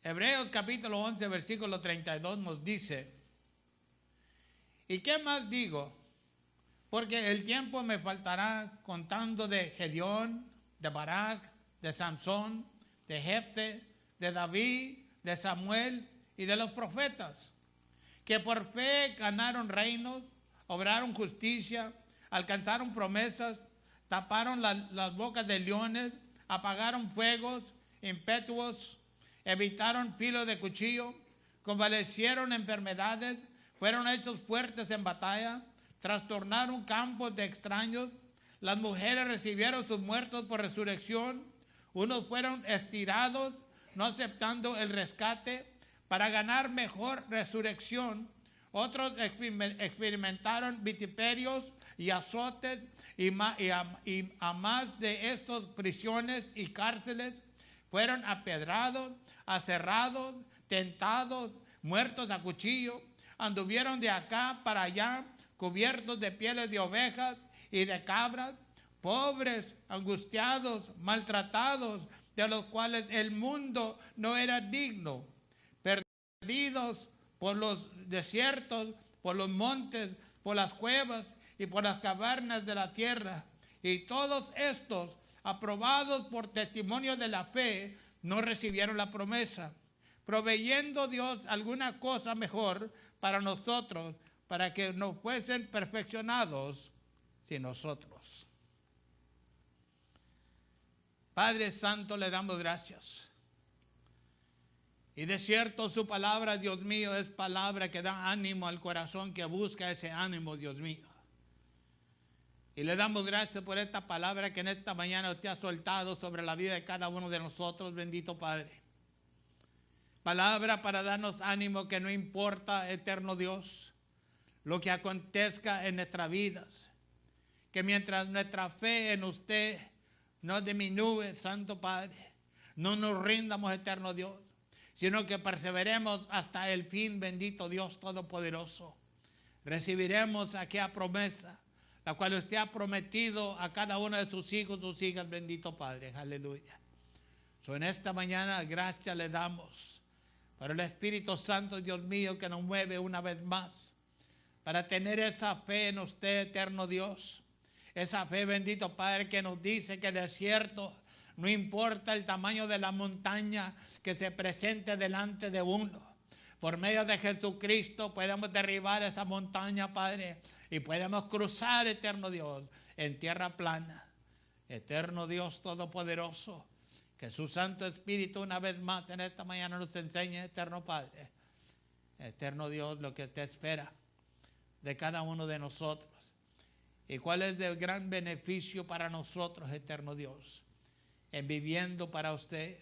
Hebreos capítulo 11, versículo 32 nos dice: ¿y qué más digo? Porque el tiempo me faltará contando de Gedeón, de Barak, de Sansón, de Jefte, de David, de Samuel y de los profetas, que por fe ganaron reinos, obraron justicia, alcanzaron promesas, taparon las bocas de leones, apagaron fuegos impetuosos, evitaron filo de cuchillo, convalecieron enfermedades, fueron hechos fuertes en batalla, trastornaron campos de extraños, las mujeres recibieron sus muertos por resurrección, unos fueron estirados, no aceptando el rescate, para ganar mejor resurrección, otros experimentaron vituperios y azotes, y a más de estos prisiones y cárceles, fueron apedrados, aserrados, tentados, muertos a cuchillo, anduvieron de acá para allá, cubiertos de pieles de ovejas y de cabras, pobres, angustiados, maltratados, de los cuales el mundo no era digno, perdidos por los desiertos, por los montes, por las cuevas y por las cavernas de la tierra. Y todos estos, aprobados por testimonio de la fe, no recibieron la promesa, proveyendo Dios alguna cosa mejor para nosotros, para que no fuesen perfeccionados sin nosotros. Padre Santo, le damos gracias. Y de cierto su palabra, Dios mío, es palabra que da ánimo al corazón que busca ese ánimo, Dios mío. Y le damos gracias por esta palabra que en esta mañana usted ha soltado sobre la vida de cada uno de nosotros, bendito Padre. Palabra para darnos ánimo que no importa, eterno Dios, lo que acontezca en nuestras vidas. Que mientras nuestra fe en usted no disminuye, Santo Padre, no nos rindamos, eterno Dios, sino que perseveremos hasta el fin, bendito Dios Todopoderoso. Recibiremos aquella promesa, la cual usted ha prometido a cada uno de sus hijos, sus hijas, bendito Padre. Aleluya. En esta mañana, gracias le damos por el Espíritu Santo, Dios mío, que nos mueve una vez más para tener esa fe en usted, eterno Dios. Esa fe, bendito Padre, que nos dice que de cierto, no importa el tamaño de la montaña que se presente delante de uno, por medio de Jesucristo podemos derribar esa montaña, Padre, y podemos cruzar, eterno Dios, en tierra plana. Eterno Dios Todopoderoso, que su Santo Espíritu una vez más en esta mañana nos enseñe, eterno Padre, eterno Dios, lo que usted espera de cada uno de nosotros. Y cuál es el gran beneficio para nosotros, eterno Dios, en viviendo para usted,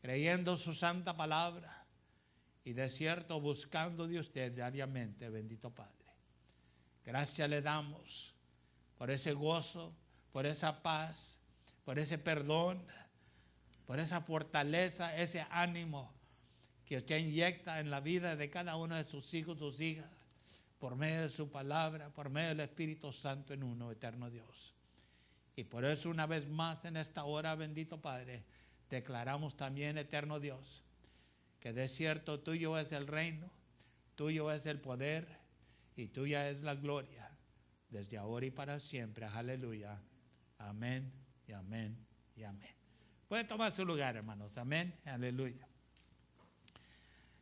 creyendo su santa palabra y de cierto buscando de usted diariamente, bendito Padre. Gracias le damos por ese gozo, por esa paz, por ese perdón, por esa fortaleza, ese ánimo que usted inyecta en la vida de cada uno de sus hijos, sus hijas, por medio de su palabra, por medio del Espíritu Santo en uno, eterno Dios. Y por eso una vez más en esta hora, bendito Padre, declaramos también, eterno Dios, que de cierto tuyo es el reino, tuyo es el poder y tuya es la gloria, desde ahora y para siempre. Aleluya. Amén y amén y amén. Puede tomar su lugar, hermanos. Amén. Aleluya.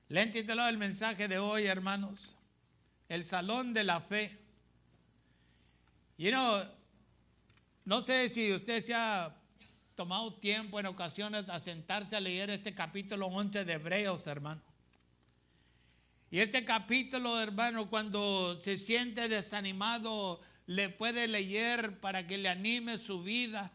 Le he titulado el mensaje de hoy, hermanos, el salón de la fe. No sé si usted se ha tomado tiempo en ocasiones a sentarse a leer este capítulo 11 de Hebreos, hermano. Y este capítulo, hermano, cuando se siente desanimado, le puede leer para que le anime su vida.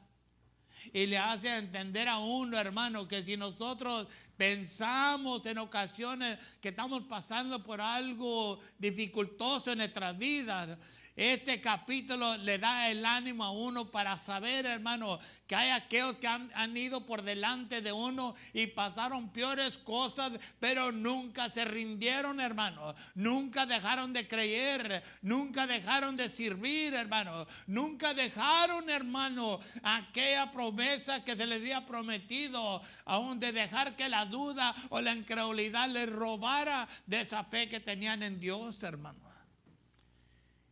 Y le hace entender a uno, hermano, que si nosotros pensamos en ocasiones que estamos pasando por algo dificultoso en nuestras vidas este capítulo le da el ánimo a uno para saber, hermano, que hay aquellos que han ido por delante de uno y pasaron peores cosas, pero nunca se rindieron, hermano. Nunca dejaron de creer, nunca dejaron de servir, hermano. Nunca dejaron, hermano, aquella promesa que se les había prometido, aún de dejar que la duda o la incredulidad les robara de esa fe que tenían en Dios, hermano.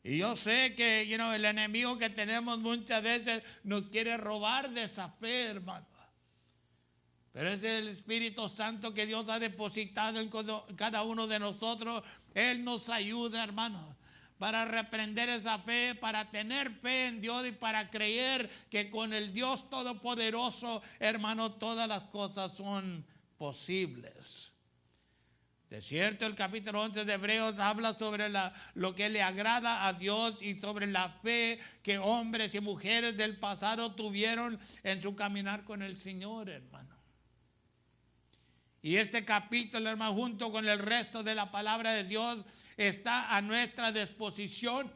Y yo sé que el enemigo que tenemos muchas veces nos quiere robar de esa fe, hermano. Pero es el Espíritu Santo que Dios ha depositado en cada uno de nosotros. Él nos ayuda, hermano, para reprender esa fe, para tener fe en Dios y para creer que con el Dios Todopoderoso, hermano, todas las cosas son posibles. De cierto, el capítulo 11 de Hebreos habla sobre lo que le agrada a Dios y sobre la fe que hombres y mujeres del pasado tuvieron en su caminar con el Señor, hermano. Y este capítulo, hermano, junto con el resto de la palabra de Dios, está a nuestra disposición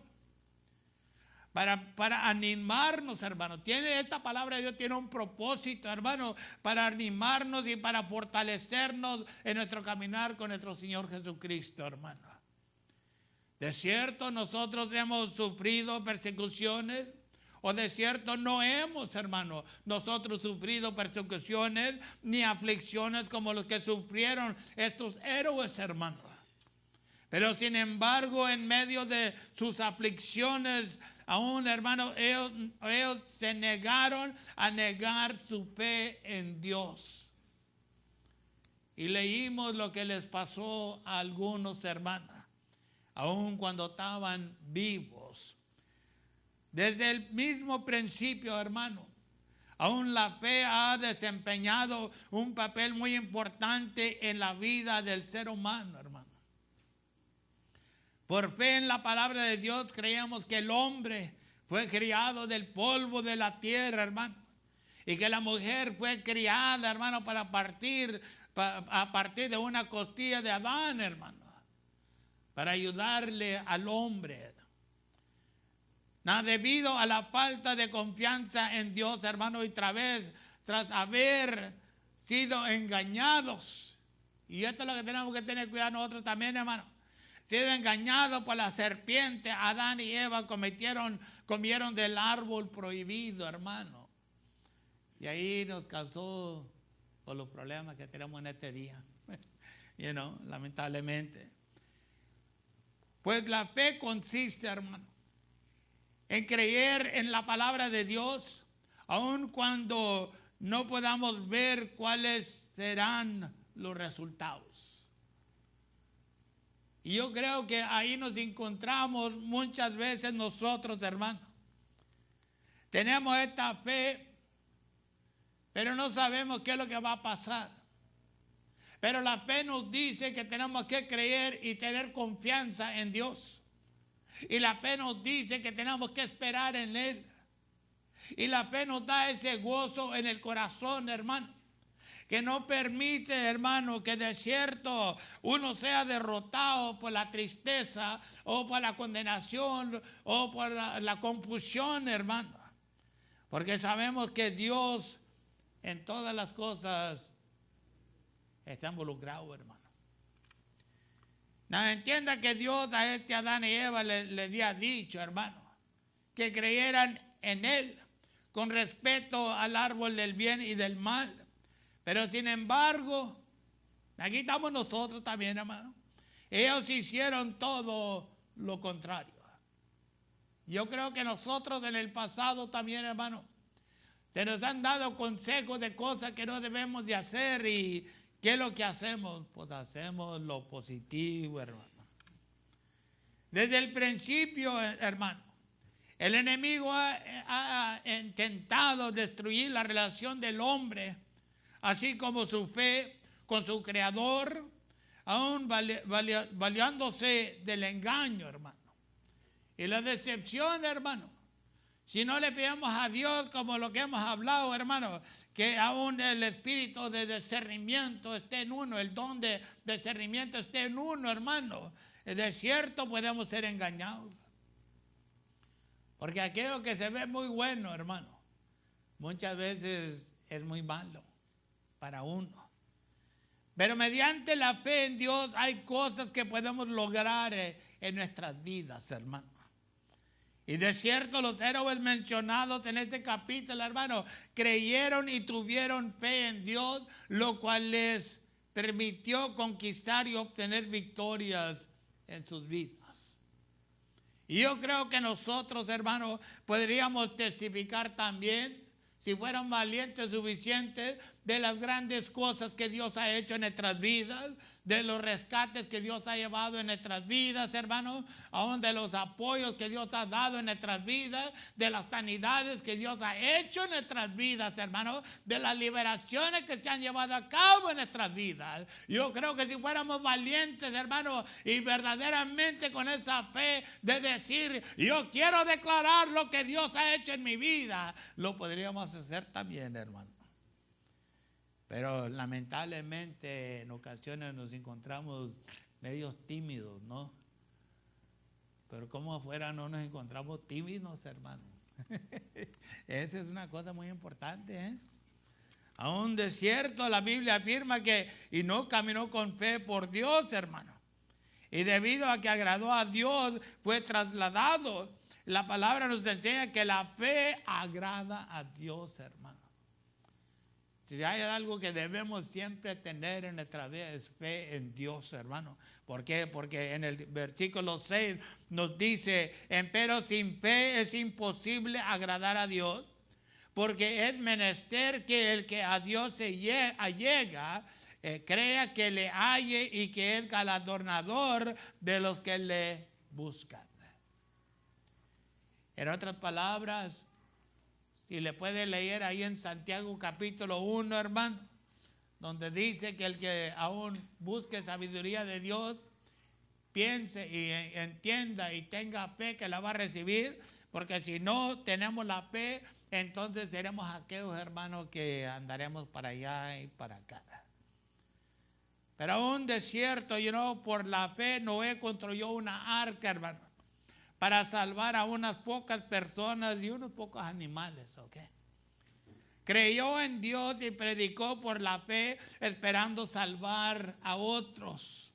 para animarnos, hermano. Esta palabra de Dios tiene un propósito, hermano, para animarnos y para fortalecernos en nuestro caminar con nuestro Señor Jesucristo, hermano. De cierto, nosotros hemos sufrido persecuciones, o de cierto no hemos, hermano, nosotros sufrido persecuciones ni aflicciones como los que sufrieron estos héroes, hermano. Pero sin embargo, en medio de sus aflicciones, aún, hermano, ellos se negaron a negar su fe en Dios. Y leímos lo que les pasó a algunos hermanos, aún cuando estaban vivos. Desde el mismo principio, hermano, aún la fe ha desempeñado un papel muy importante en la vida del ser humano, hermano. Por fe en la palabra de Dios creíamos que el hombre fue criado del polvo de la tierra, hermano. Y que la mujer fue criada, hermano, a partir de una costilla de Adán, hermano. Para ayudarle al hombre. Debido a la falta de confianza en Dios, hermano, y tras haber sido engañados. Y esto es lo que tenemos que tener cuidado nosotros también, hermano. Sido engañados por la serpiente, Adán y Eva comieron del árbol prohibido, hermano. Y ahí nos causó por los problemas que tenemos en este día, lamentablemente. Pues la fe consiste, hermano, en creer en la palabra de Dios, aun cuando no podamos ver cuáles serán los resultados. Y yo creo que ahí nos encontramos muchas veces nosotros, hermanos. Tenemos esta fe, pero no sabemos qué es lo que va a pasar. Pero la fe nos dice que tenemos que creer y tener confianza en Dios. Y la fe nos dice que tenemos que esperar en Él. Y la fe nos da ese gozo en el corazón, hermano, que no permite, hermano, que de cierto uno sea derrotado por la tristeza o por la condenación o por la confusión, hermano. Porque sabemos que Dios en todas las cosas está involucrado, hermano. Entienda que Dios a Adán y Eva le había dicho, hermano, que creyeran en Él con respecto al árbol del bien y del mal. Pero sin embargo, aquí estamos nosotros también, hermano. Ellos hicieron todo lo contrario. Yo creo que nosotros en el pasado también, hermano, se nos han dado consejos de cosas que no debemos de hacer. ¿Y qué es lo que hacemos? Pues hacemos lo positivo, hermano. Desde el principio, hermano, el enemigo ha intentado destruir la relación del hombre, así como su fe con su creador, aún valiéndose del engaño, hermano. Y la decepción, hermano. Si no le pedimos a Dios como lo que hemos hablado, hermano, que aún el espíritu de discernimiento esté en uno, el don de discernimiento esté en uno, hermano. De cierto podemos ser engañados. Porque aquello que se ve muy bueno, hermano, muchas veces es muy malo para uno. Pero mediante la fe en Dios hay cosas que podemos lograr en nuestras vidas, hermano. Y de cierto, los héroes mencionados en este capítulo, hermano, creyeron y tuvieron fe en Dios, lo cual les permitió conquistar y obtener victorias en sus vidas. Y yo creo que nosotros, hermanos, podríamos testificar también, si fueran valientes suficientes, de las grandes cosas que Dios ha hecho en nuestras vidas, de los rescates que Dios ha llevado en nuestras vidas, hermanos, aún de los apoyos que Dios ha dado en nuestras vidas, de las sanidades que Dios ha hecho en nuestras vidas, hermanos, de las liberaciones que se han llevado a cabo en nuestras vidas. Yo creo que si fuéramos valientes, hermanos, y verdaderamente con esa fe de decir, yo quiero declarar lo que Dios ha hecho en mi vida, lo podríamos hacer también, hermano. Pero lamentablemente en ocasiones nos encontramos medios tímidos, ¿no? Pero como afuera no nos encontramos tímidos, hermano. Esa es una cosa muy importante, ¿eh? Aún de cierto, la Biblia afirma que y no caminó con fe por Dios, hermano. Y debido a que agradó a Dios, fue trasladado. La palabra nos enseña que la fe agrada a Dios, hermano. Si hay algo que debemos siempre tener en nuestra vida es fe en Dios, hermano. ¿Por qué? Porque en el versículo 6 nos dice, empero sin fe es imposible agradar a Dios, porque es menester que el que a Dios se allega, crea que le halle y que es galardonador de los que le buscan. En otras palabras, si le puede leer ahí en Santiago capítulo 1, hermano, donde dice que el que aún busque sabiduría de Dios, piense y entienda y tenga fe que la va a recibir, porque si no tenemos la fe, entonces seremos aquellos hermanos que andaremos para allá y para acá. Pero aún de cierto, por la fe Noé construyó una arca, hermano, para salvar a unas pocas personas y unos pocos animales, ¿ok? Creyó en Dios y predicó por la fe, esperando salvar a otros.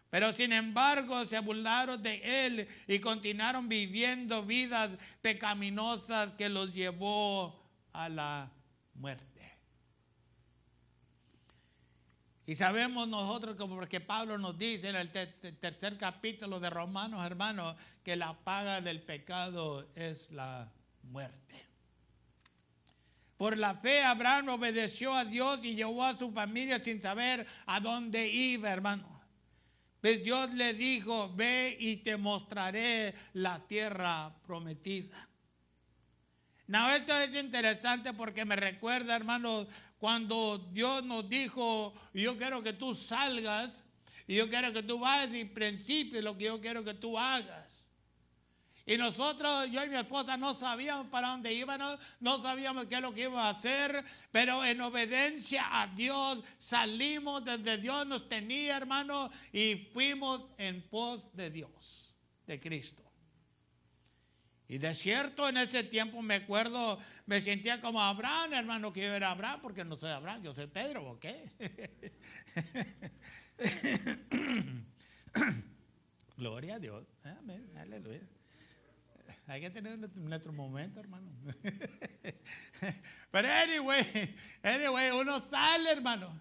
Pero sin embargo se burlaron de él y continuaron viviendo vidas pecaminosas que los llevó a la muerte. Y sabemos nosotros, como porque Pablo nos dice en el tercer capítulo de Romanos, hermanos, que la paga del pecado es la muerte. Por la fe Abraham obedeció a Dios y llevó a su familia sin saber a dónde iba, hermano. Pues Dios le dijo, ve y te mostraré la tierra prometida. No, esto es interesante porque me recuerda, hermano, cuando Dios nos dijo, yo quiero que tú salgas y yo quiero que tú vayas y principies lo que yo quiero que tú hagas. Y nosotros, yo y mi esposa, no sabíamos para dónde íbamos, no sabíamos qué es lo que íbamos a hacer, pero en obediencia a Dios salimos desde Dios nos tenía, hermano, y fuimos en pos de Dios, de Cristo. Y de cierto, en ese tiempo me acuerdo, me sentía como Abraham, hermano, que yo era Abraham, porque no soy Abraham, yo soy Pedro, ¿ok? Gloria a Dios, amén, aleluya. Hay que tener nuestro momento, hermano. Pero anyway, uno sale, hermano.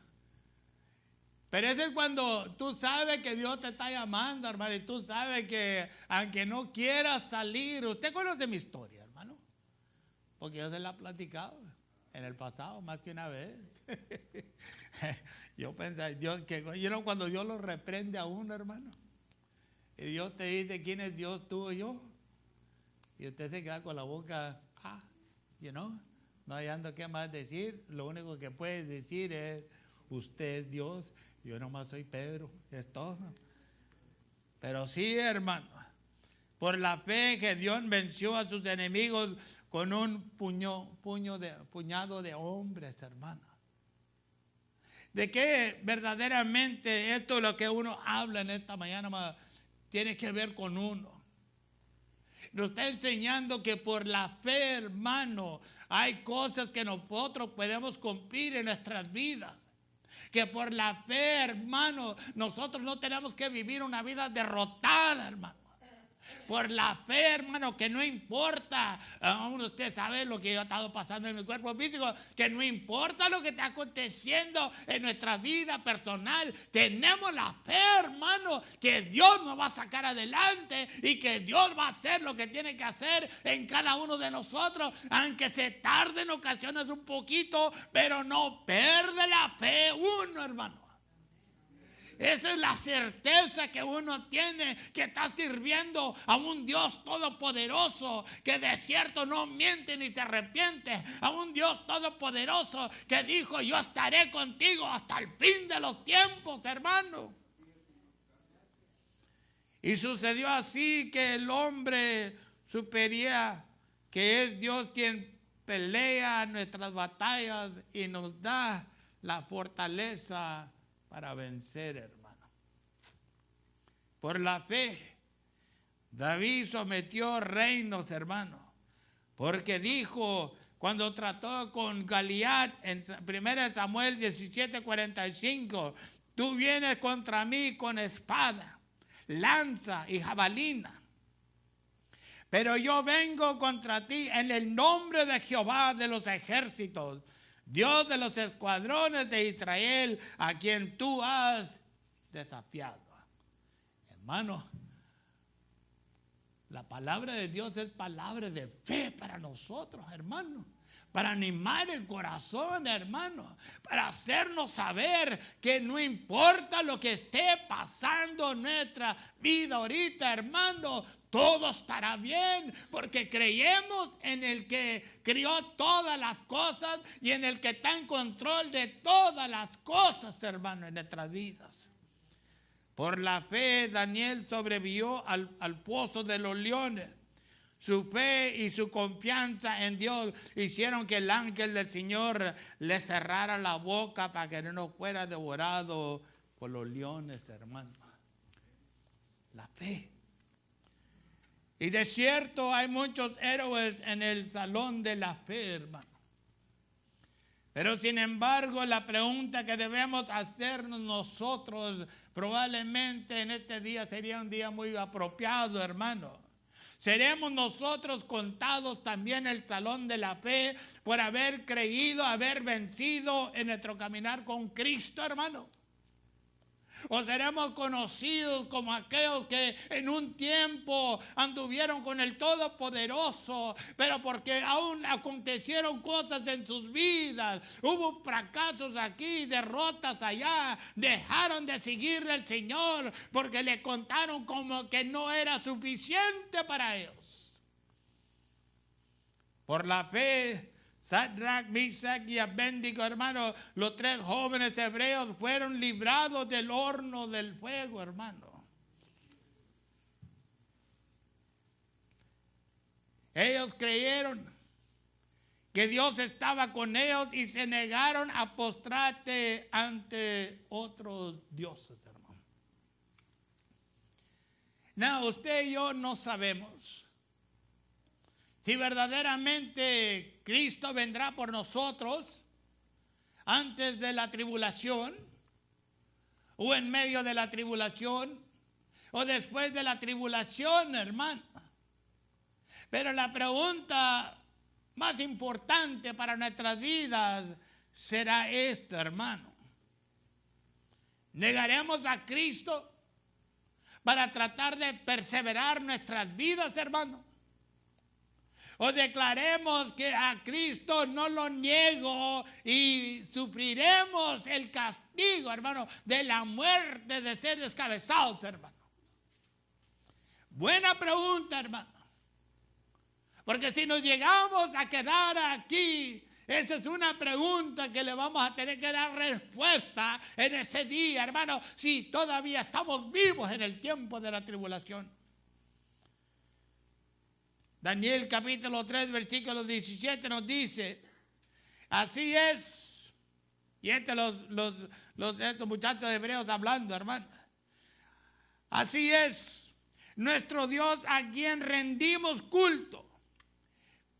Pero ese es cuando tú sabes que Dios te está llamando, hermano, y tú sabes que aunque no quieras salir, usted conoce mi historia, hermano, porque yo se la he platicado en el pasado más que una vez. Yo pensaba, cuando Dios lo reprende a uno, hermano, y Dios te dice quién es Dios, tú o yo, y usted se queda con la boca, no hallando qué más decir, lo único que puede decir es, usted es Dios, yo nomás soy Pedro, es todo. Pero sí, hermano, por la fe que Dios venció a sus enemigos con un puñado de hombres, hermano. De que verdaderamente esto es lo que uno habla en esta mañana, tiene que ver con uno. Nos está enseñando que por la fe, hermano, hay cosas que nosotros podemos cumplir en nuestras vidas. Que por la fe, hermano, nosotros no tenemos que vivir una vida derrotada, hermano. Por la fe, hermano, que no importa, aún usted sabe lo que yo he estado pasando en mi cuerpo físico, que no importa lo que está aconteciendo en nuestra vida personal, tenemos la fe, hermano, que Dios nos va a sacar adelante y que Dios va a hacer lo que tiene que hacer en cada uno de nosotros, aunque se tarde en ocasiones un poquito, pero no pierde la fe uno, hermano. Esa es la certeza que uno tiene, que está sirviendo a un Dios todopoderoso, que de cierto no miente ni se arrepiente, a un Dios todopoderoso que dijo: yo estaré contigo hasta el fin de los tiempos, hermano. Y sucedió así que el hombre superior, que es Dios quien pelea nuestras batallas y nos da la fortaleza para vencer, hermano. Por la fe, David sometió reinos, hermano, porque dijo, cuando trató con Goliat en 1 Samuel 17:45, tú vienes contra mí con espada, lanza y jabalina, pero yo vengo contra ti en el nombre de Jehová de los ejércitos, Dios de los escuadrones de Israel, a quien tú has desafiado. Hermano, la palabra de Dios es palabra de fe para nosotros, hermano. Para animar el corazón, hermano. Para hacernos saber que no importa lo que esté pasando en nuestra vida ahorita, hermano, todo estará bien, porque creemos en el que crió todas las cosas y en el que está en control de todas las cosas, hermano, en nuestras vidas. Por la fe, Daniel sobrevivió al pozo de los leones. Su fe y su confianza en Dios hicieron que el ángel del Señor le cerrara la boca para que no fuera devorado por los leones, hermano. La fe. Y de cierto hay muchos héroes en el salón de la fe, hermano. Pero sin embargo, la pregunta que debemos hacernos nosotros probablemente en este día sería un día muy apropiado, hermano. ¿Seremos nosotros contados también en el salón de la fe por haber creído, haber vencido en nuestro caminar con Cristo, hermano? ¿O seremos conocidos como aquellos que en un tiempo anduvieron con el Todopoderoso, pero porque aún acontecieron cosas en sus vidas, hubo fracasos aquí, derrotas allá, dejaron de seguirle al Señor porque le contaron como que no era suficiente para ellos? Por la fe, Sadrach, Mesach y Abednego, hermano, los tres jóvenes hebreos fueron librados del horno del fuego, hermano. Ellos creyeron que Dios estaba con ellos y se negaron a postrarse ante otros dioses, hermano. No, usted y yo no sabemos si verdaderamente Cristo vendrá por nosotros antes de la tribulación, o en medio de la tribulación, o después de la tribulación, hermano. Pero la pregunta más importante para nuestras vidas será esta, hermano. ¿Negaremos a Cristo para tratar de perseverar nuestras vidas, hermano? O declaremos que a Cristo no lo niego y sufriremos el castigo, hermano, de la muerte, de ser descabezados, hermano. Buena pregunta, hermano. Porque si nos llegamos a quedar aquí, esa es una pregunta que le vamos a tener que dar respuesta en ese día, hermano, si todavía estamos vivos en el tiempo de la tribulación. Daniel capítulo 3, versículo 17 nos dice, así es, y estos muchachos hebreos hablando, hermano, así es, nuestro Dios a quien rendimos culto,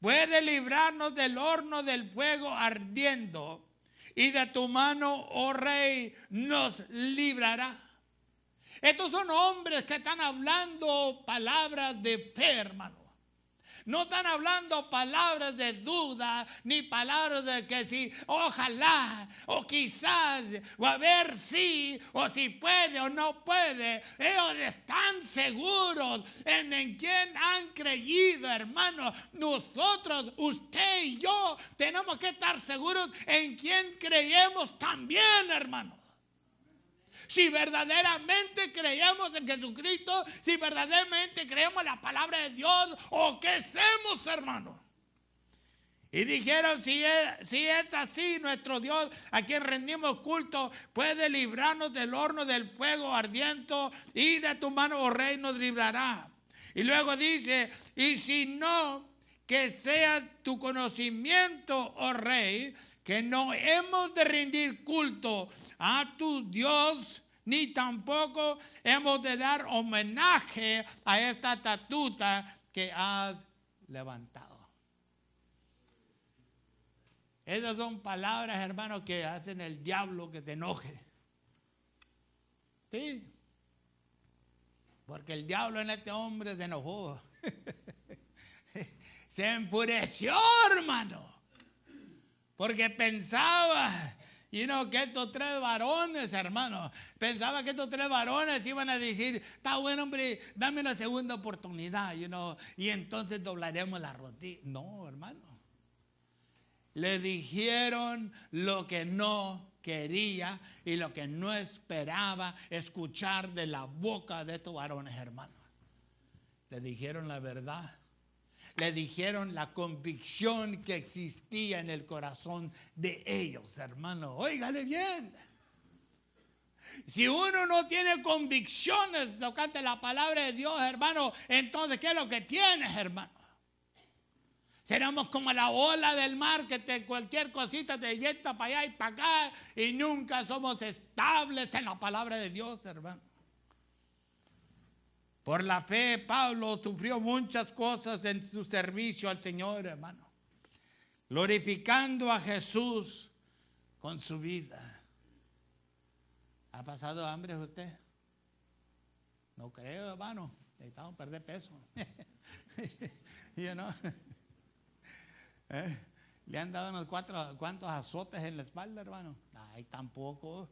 puede librarnos del horno del fuego ardiendo, y de tu mano, oh Rey, nos librará. Estos son hombres que están hablando palabras de fe, hermano. No están hablando palabras de duda, ni palabras de que si, ojalá, o quizás, o a ver si, o si puede o no puede. Ellos están seguros en quien han creído, hermano. Nosotros, usted y yo, tenemos que estar seguros en quien creemos también, hermano. Si verdaderamente creemos en Jesucristo, si verdaderamente creemos en la palabra de Dios, ¿o qué hacemos, hermano? Y dijeron, si es así, nuestro Dios, a quien rendimos culto, puede librarnos del horno del fuego ardiente, y de tu mano, oh Rey, nos librará. Y luego dice, y si no, que sea tu conocimiento, oh Rey, que no hemos de rendir culto a tu Dios, ni tampoco hemos de dar homenaje a esta estatuta que has levantado. Esas son palabras, hermanos, que hacen el diablo que te enoje. Sí. Porque el diablo en este hombre se enojó. Se enfureció, hermano. Porque pensaba, que estos tres varones, hermano, pensaba que estos tres varones iban a decir, está bueno, hombre, dame una segunda oportunidad, y entonces doblaremos la rodilla. No, hermano. Le dijeron lo que no quería y lo que no esperaba escuchar de la boca de estos varones, hermano. Le dijeron la verdad. Le dijeron la convicción que existía en el corazón de ellos, hermano. Óigale bien. Si uno no tiene convicciones tocante la palabra de Dios, hermano, entonces ¿qué es lo que tienes, hermano? Seremos como la ola del mar que cualquier cosita te vienta para allá y para acá, y nunca somos estables en la palabra de Dios, hermano. Por la fe, Pablo sufrió muchas cosas en su servicio al Señor, hermano, glorificando a Jesús con su vida. ¿Ha pasado hambre usted? No creo, hermano. Necesitamos perder peso. ¿Le han dado unos cuantos azotes en la espalda, hermano? Ay, tampoco.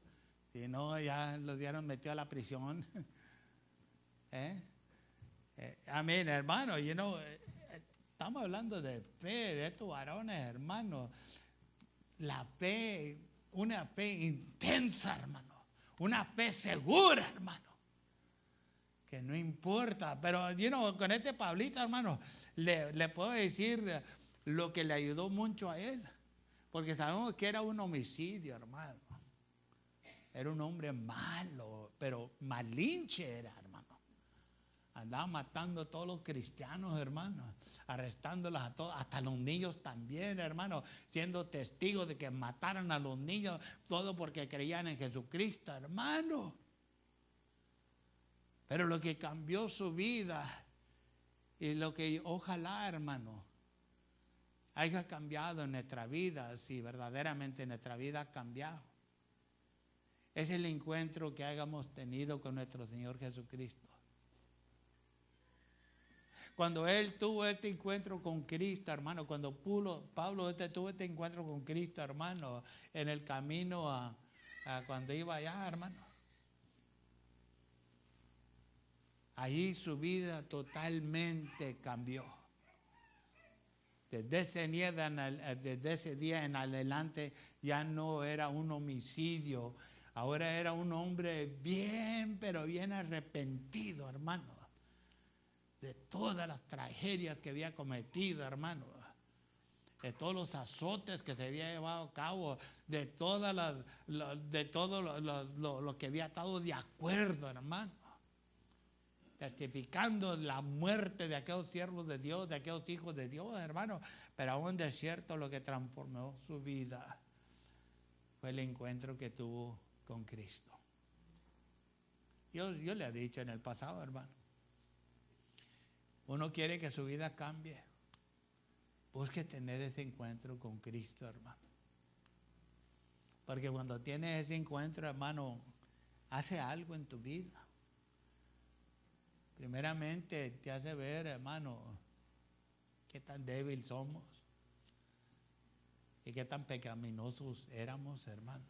Si no, ya los dieron metido a la prisión. Amén, hermano. Estamos hablando de fe, de estos varones, hermano. La fe, una fe intensa, hermano. Una fe segura, hermano. Que no importa. Pero, con este Pablito, hermano, le puedo decir lo que le ayudó mucho a él. Porque sabemos que era un homicidio, hermano. Era un hombre malo, pero malinche era, hermano. Andaba matando a todos los cristianos, hermano. Arrestándolos a todos, hasta los niños también, hermano. Siendo testigos de que mataron a los niños, todo porque creían en Jesucristo, hermano. Pero lo que cambió su vida, y lo que ojalá, hermano, haya cambiado en nuestra vida, si verdaderamente nuestra vida ha cambiado, es el encuentro que hayamos tenido con nuestro Señor Jesucristo. Cuando él tuvo este encuentro con Cristo, hermano, cuando Pablo tuvo este encuentro con Cristo, hermano, en el camino a cuando iba allá, hermano, ahí su vida totalmente cambió. Desde ese día en adelante ya no era un homicidio, ahora era un hombre bien, pero bien arrepentido, hermano, de todas las tragedias que había cometido, hermano, de todos los azotes que se había llevado a cabo, de todo lo que había estado de acuerdo, hermano, testificando la muerte de aquellos siervos de Dios, de aquellos hijos de Dios, hermano. Pero aún de cierto, lo que transformó su vida fue el encuentro que tuvo con Cristo. Yo le he dicho en el pasado, hermano, uno quiere que su vida cambie, busque tener ese encuentro con Cristo, hermano. Porque cuando tienes ese encuentro, hermano, hace algo en tu vida. Primeramente te hace ver, hermano, qué tan débil somos y qué tan pecaminosos éramos, hermano.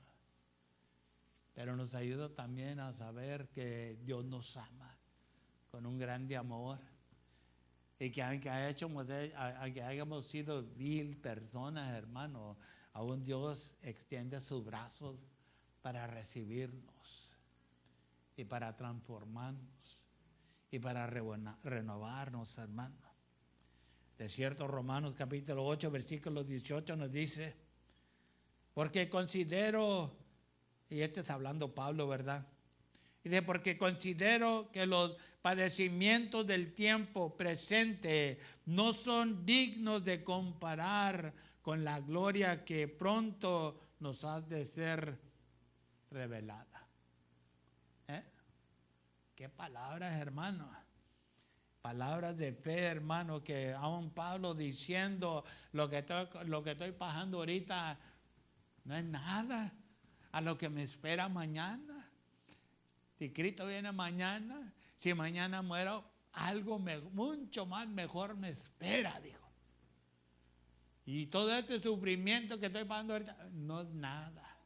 Pero nos ayuda también a saber que Dios nos ama con un grande amor. Y que aunque hayamos sido vil personas, hermano, aún Dios extiende sus brazos para recibirnos y para transformarnos y para renovarnos, hermano. De cierto, Romanos capítulo 8, versículo 18 nos dice, porque considero, y está hablando Pablo, ¿verdad? Dice, porque considero que los padecimientos del tiempo presente no son dignos de comparar con la gloria que pronto nos ha de ser revelada. ¿Qué palabras, hermano? Palabras de fe, hermano, que aún Pablo diciendo lo que estoy pasando ahorita no es nada a lo que me espera mañana. Si Cristo viene mañana, si mañana muero, algo mucho más mejor me espera, dijo. Y todo este sufrimiento que estoy pasando ahorita no es nada.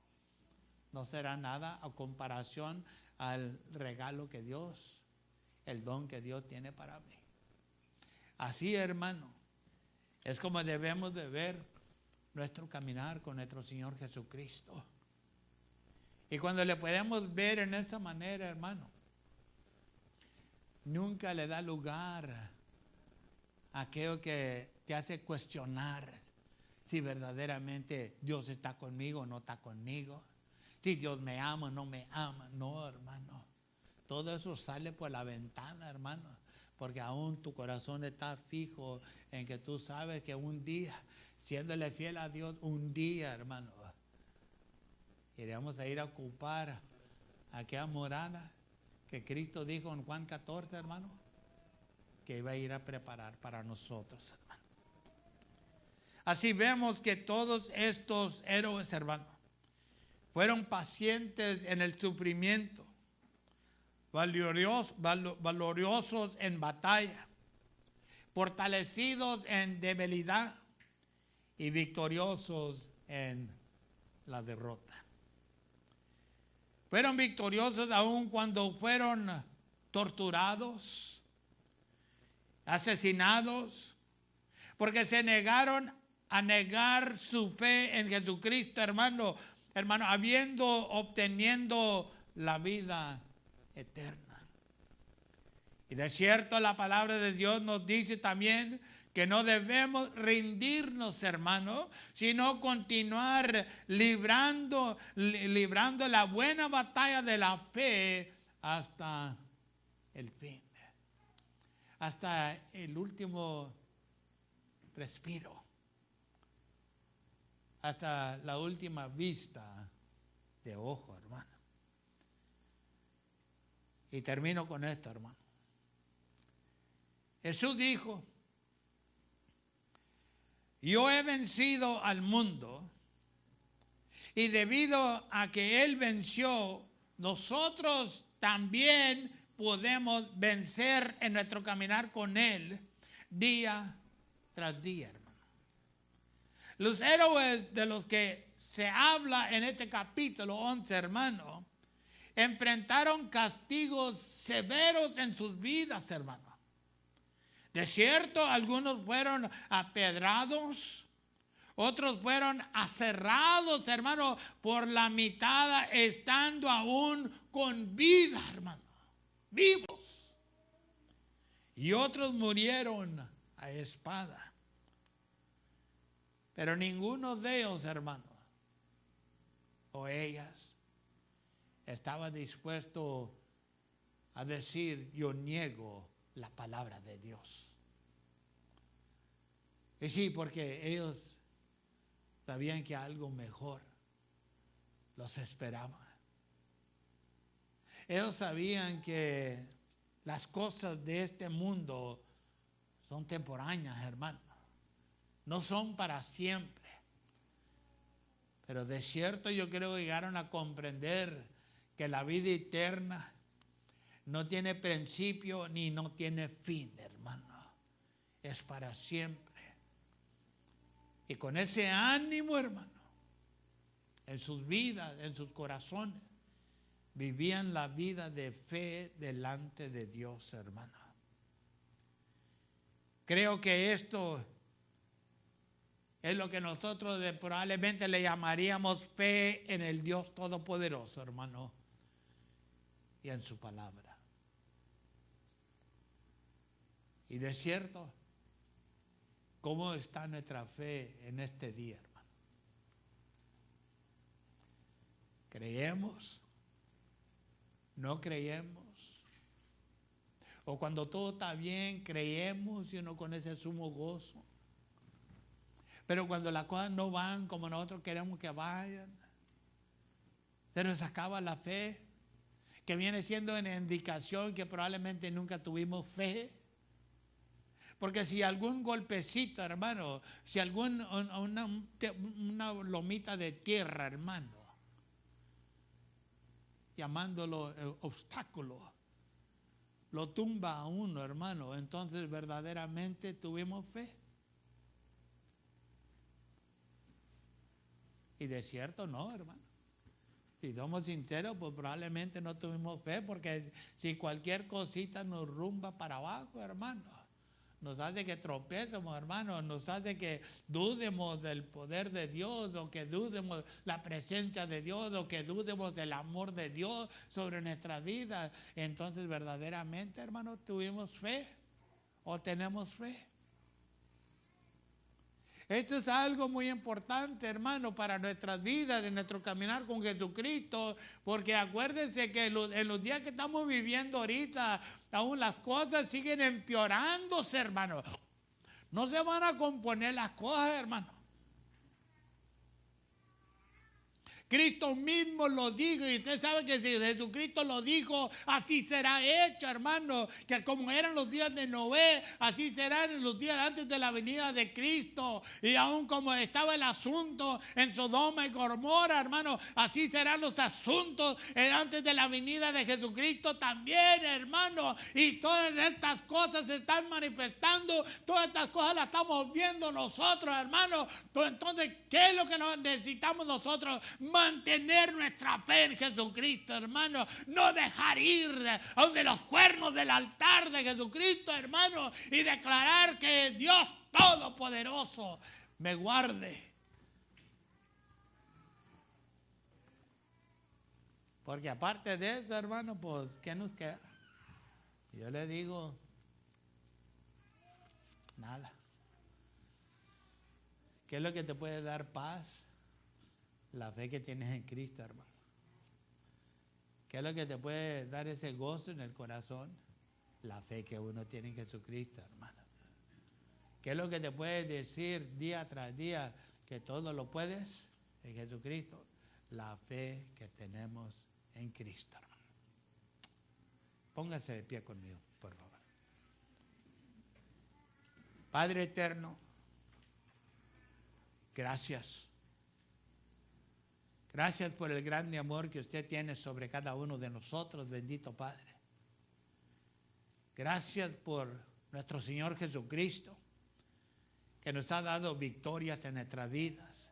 No será nada a comparación al regalo que Dios, el don que Dios tiene para mí. Así, hermano, es como debemos de ver nuestro caminar con nuestro Señor Jesucristo. Y cuando le podemos ver en esa manera, hermano, nunca le da lugar a aquello que te hace cuestionar si verdaderamente Dios está conmigo o no está conmigo. Si Dios me ama o no me ama. No, hermano. Todo eso sale por la ventana, hermano. Porque aún tu corazón está fijo en que tú sabes que un día, siéndole fiel a Dios, un día, hermano, iremos a ir a ocupar aquella morada que Cristo dijo en Juan 14, hermano, que iba a ir a preparar para nosotros, hermano. Así vemos que todos estos héroes, hermano, fueron pacientes en el sufrimiento, valoriosos en batalla, fortalecidos en debilidad y victoriosos en la derrota. Fueron victoriosos aún cuando fueron torturados, asesinados, porque se negaron a negar su fe en Jesucristo, hermano, obteniendo la vida eterna. Y de cierto la palabra de Dios nos dice también que no debemos rendirnos, hermano, sino continuar librando la buena batalla de la fe hasta el fin, hasta el último respiro, hasta la última vista de ojo, hermano. Y termino con esto, hermano. Jesús dijo, yo he vencido al mundo, y debido a que Él venció, nosotros también podemos vencer en nuestro caminar con Él día tras día, hermano. Los héroes de los que se habla en este capítulo 11, hermano, enfrentaron castigos severos en sus vidas, hermano. De cierto, algunos fueron apedrados, otros fueron aserrados, hermano, por la mitad, estando aún con vida, hermano, vivos. Y otros murieron a espada. Pero ninguno de ellos, hermano, o ellas, estaba dispuesto a decir, yo niego la palabra de Dios. Y sí, porque ellos sabían que algo mejor los esperaba. Ellos sabían que las cosas de este mundo son temporáneas, hermano. No son para siempre. Pero de cierto yo creo que llegaron a comprender que la vida eterna no tiene principio ni no tiene fin, hermano. Es para siempre. Y con ese ánimo, hermano, en sus vidas, en sus corazones, vivían la vida de fe delante de Dios, hermano. Creo que esto es lo que nosotros probablemente le llamaríamos fe en el Dios Todopoderoso, hermano, y en su palabra. Y de cierto, ¿cómo está nuestra fe en este día, hermano? ¿Creemos? ¿No creemos? O cuando todo está bien, creemos y uno con ese sumo gozo. Pero cuando las cosas no van como nosotros queremos que vayan, se nos acaba la fe, que viene siendo una indicación que probablemente nunca tuvimos fe. Porque si algún golpecito, hermano, si una lomita de tierra, hermano, llamándolo obstáculo, lo tumba a uno, hermano, entonces verdaderamente tuvimos fe. Y de cierto no, hermano. Si somos sinceros, pues probablemente no tuvimos fe, porque si cualquier cosita nos rumba para abajo, hermano, nos hace que tropecemos, hermano, nos hace que dudemos del poder de Dios, o que dudemos la presencia de Dios, o que dudemos del amor de Dios sobre nuestra vida. Entonces verdaderamente, hermano, tuvimos fe o tenemos fe. Esto es algo muy importante, hermano, para nuestras vidas, en nuestro caminar con Jesucristo, porque acuérdense que en los días que estamos viviendo ahorita, aún las cosas siguen empeorándose, hermano. No se van a componer las cosas, hermano. Cristo mismo lo dijo, y usted sabe que si Jesucristo lo dijo, así será hecho, hermano, que como eran los días de Noé, así serán en los días antes de la venida de Cristo. Y aún como estaba el asunto en Sodoma y Gomorra, hermano, así serán los asuntos antes de la venida de Jesucristo también, hermano. Y todas estas cosas se están manifestando, todas estas cosas las estamos viendo nosotros, hermano. Entonces, ¿qué es lo que necesitamos nosotros? Mantener nuestra fe en Jesucristo, hermano. No dejar ir de los cuernos del altar de Jesucristo, hermano, y declarar que Dios Todopoderoso me guarde. Porque aparte de eso, hermano, pues, ¿qué nos queda? Yo le digo, nada. ¿Qué es lo que te puede dar paz? La fe que tienes en Cristo, hermano. ¿Qué es lo que te puede dar ese gozo en el corazón? La fe que uno tiene en Jesucristo, hermano. ¿Qué es lo que te puede decir día tras día que todo lo puedes en Jesucristo? La fe que tenemos en Cristo, hermano. Póngase de pie conmigo, por favor. Padre eterno, gracias. Gracias por el grande amor que usted tiene sobre cada uno de nosotros, bendito Padre. Gracias por nuestro Señor Jesucristo, que nos ha dado victorias en nuestras vidas.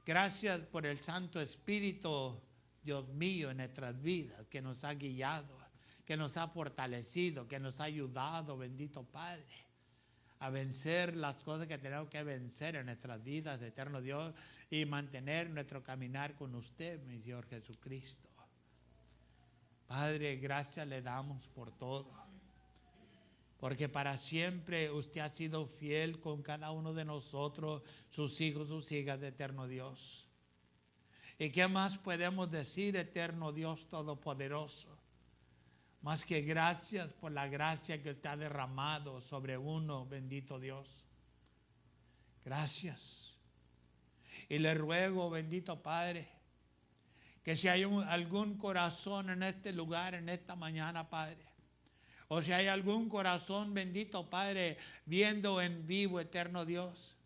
Gracias por el Santo Espíritu, Dios mío, en nuestras vidas, que nos ha guiado, que nos ha fortalecido, que nos ha ayudado, bendito Padre, a vencer las cosas que tenemos que vencer en nuestras vidas, eterno Dios, y mantener nuestro caminar con usted, mi Señor Jesucristo. Padre, gracias le damos por todo, porque para siempre usted ha sido fiel con cada uno de nosotros, sus hijos, sus hijas, de eterno Dios. ¿Y qué más podemos decir, eterno Dios Todopoderoso? Más que gracias por la gracia que usted ha derramado sobre uno, bendito Dios. Gracias. Y le ruego, bendito Padre, que si hay algún corazón en este lugar, en esta mañana, Padre, O si hay algún corazón, bendito Padre, viendo en vivo, eterno Dios,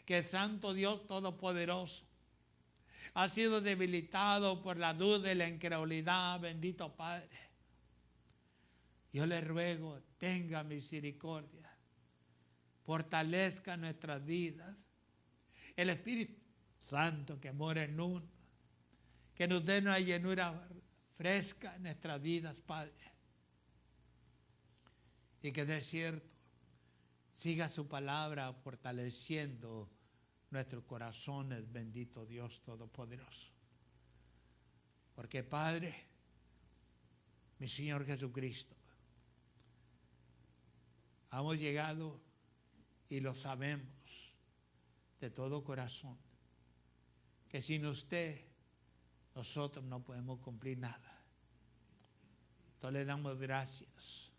que Santo Dios Todopoderoso ha sido debilitado por la duda y la incredulidad, bendito Padre. Yo le ruego, tenga misericordia, fortalezca nuestras vidas. El Espíritu Santo que mora en uno, que nos dé una llenura fresca en nuestras vidas, Padre. Y que de cierto siga su palabra fortaleciendo nuestros corazones, bendito Dios Todopoderoso. Porque Padre, mi Señor Jesucristo, hemos llegado y lo sabemos de todo corazón, que sin usted nosotros no podemos cumplir nada. Entonces le damos gracias,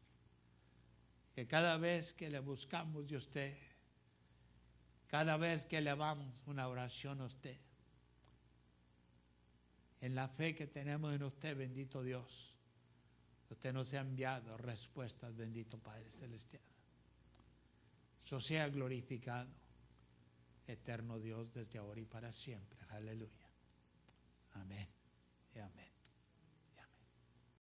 que cada vez que le buscamos de usted, cada vez que elevamos una oración a usted, en la fe que tenemos en usted, bendito Dios, usted nos ha enviado respuestas, bendito Padre Celestial. Eso sea glorificado, eterno Dios, desde ahora y para siempre. Aleluya. Amén y amén.